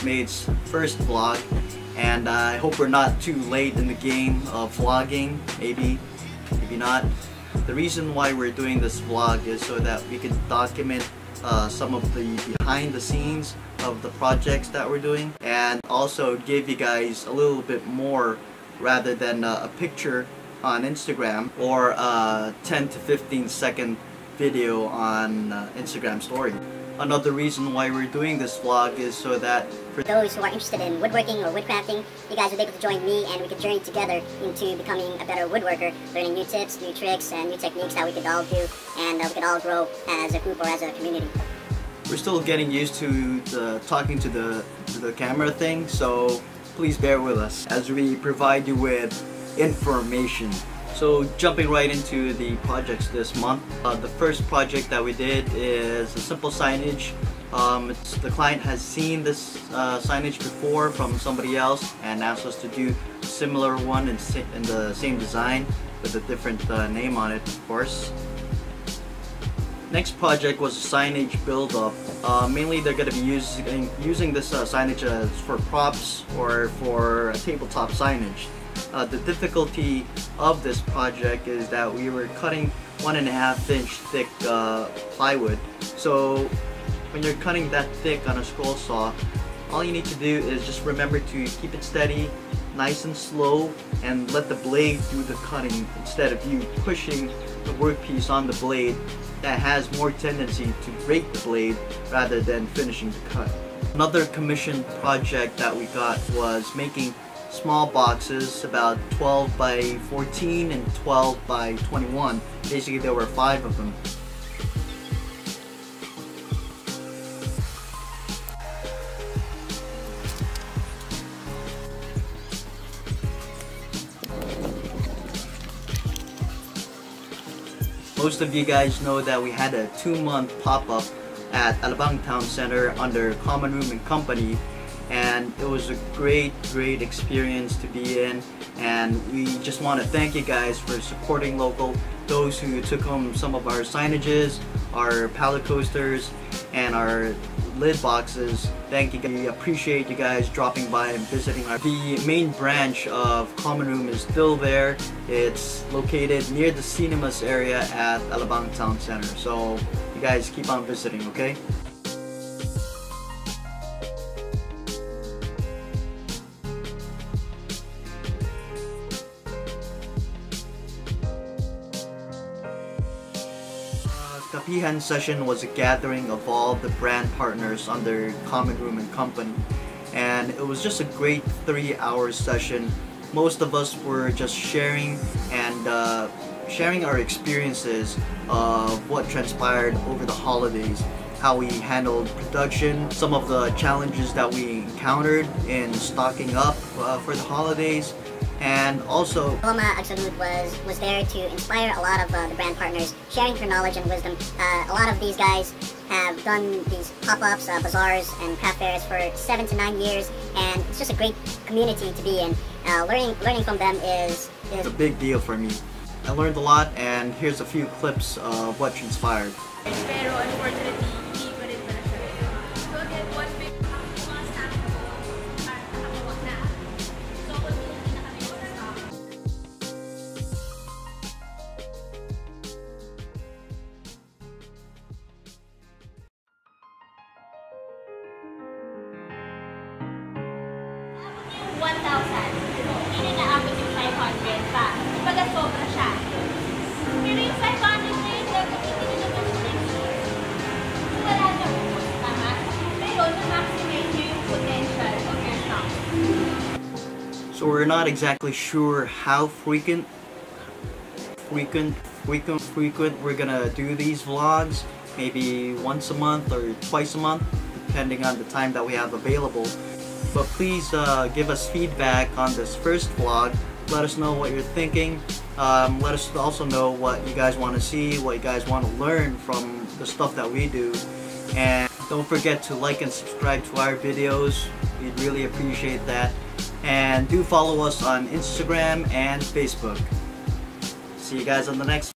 made its first vlog, and I hope we're not too late in the game of vlogging. Maybe not. The reason why we're doing this vlog is so that we can document some of the behind the scenes of the projects that we're doing, and also give you guys a little bit more rather than a picture on Instagram or a 10 to 15 second video on Instagram story. Another reason why we're doing this vlog is so that for those who are interested in woodworking or woodcrafting, you guys will be able to join me and we could journey together into becoming a better woodworker, learning new tips, new tricks, and new techniques that we could all do, and we could all grow as a group or as a community. We're still getting used to talking to the camera thing, so please bear with us as we provide you with information. So jumping right into the projects this month, the first project that we did is a simple signage. The client has seen this signage before from somebody else and asked us to do a similar one in the same design with a different name on it, of course. Next project was a signage build-up. Mainly they're going to be using this signage as for props or for tabletop signage. The difficulty of this project is that we were cutting 1.5 inch thick plywood. So when you're cutting that thick on a scroll saw, all you need to do is just remember to keep it steady, nice and slow, and let the blade do the cutting instead of you pushing the workpiece on the blade. That has more tendency to break the blade rather than finishing the cut. Another commission project that we got was making small boxes, about 12 by 14 and 12 by 21. Basically there were 5 of them. Most of you guys know that we had a 2-month pop-up at Alabang Town Center under Common Room and Company, and it was a great experience to be in, and we just want to thank you guys for supporting local, those who took home some of our signages, our pallet coasters, and our lid boxes. Thank you guys. We appreciate you guys dropping by and visiting. The main branch of Common Room is still there. It's located near the cinemas area at Alabang Town Center. So you guys keep on visiting, okay? Kapihan session was a gathering of all the brand partners under Common Room and Company, and it was just a great 3-hour session. Most of us were just sharing our experiences of what transpired over the holidays, how we handled production, some of the challenges that we encountered in stocking up for the holidays. And also, Paloma Agsalud was there to inspire a lot of the brand partners, sharing her knowledge and wisdom. A lot of these guys have done these pop-ups, bazaars, and craft fairs for 7 to 9 years, and it's just a great community to be in. Learning from them is a big deal for me. I learned a lot, and here's a few clips of what transpired. Pero unfortunately, hindi ko rin pala siya. So again, one big mga staff ko, nakakawag na. So unti-unti na kami mag-stop. Yung 1,000, hindi na abot yung 500 pa. Kumbaga sobra siya. Pero yung 500 na yun, gagamitin nyo naman sa next year. So wala na po, tama? Pero na-maximize nyo yung potential of your shop. So we're not exactly sure how frequent we're gonna do these vlogs. Maybe once a month or twice a month, depending on the time that we have available. But please give us feedback on this first vlog. Let us know what you're thinking. Let us also know what you guys want to see, what you guys want to learn from the stuff that we do. And don't forget to like and subscribe to our videos. We'd really appreciate that. And do follow us on Instagram and Facebook. See you guys on the next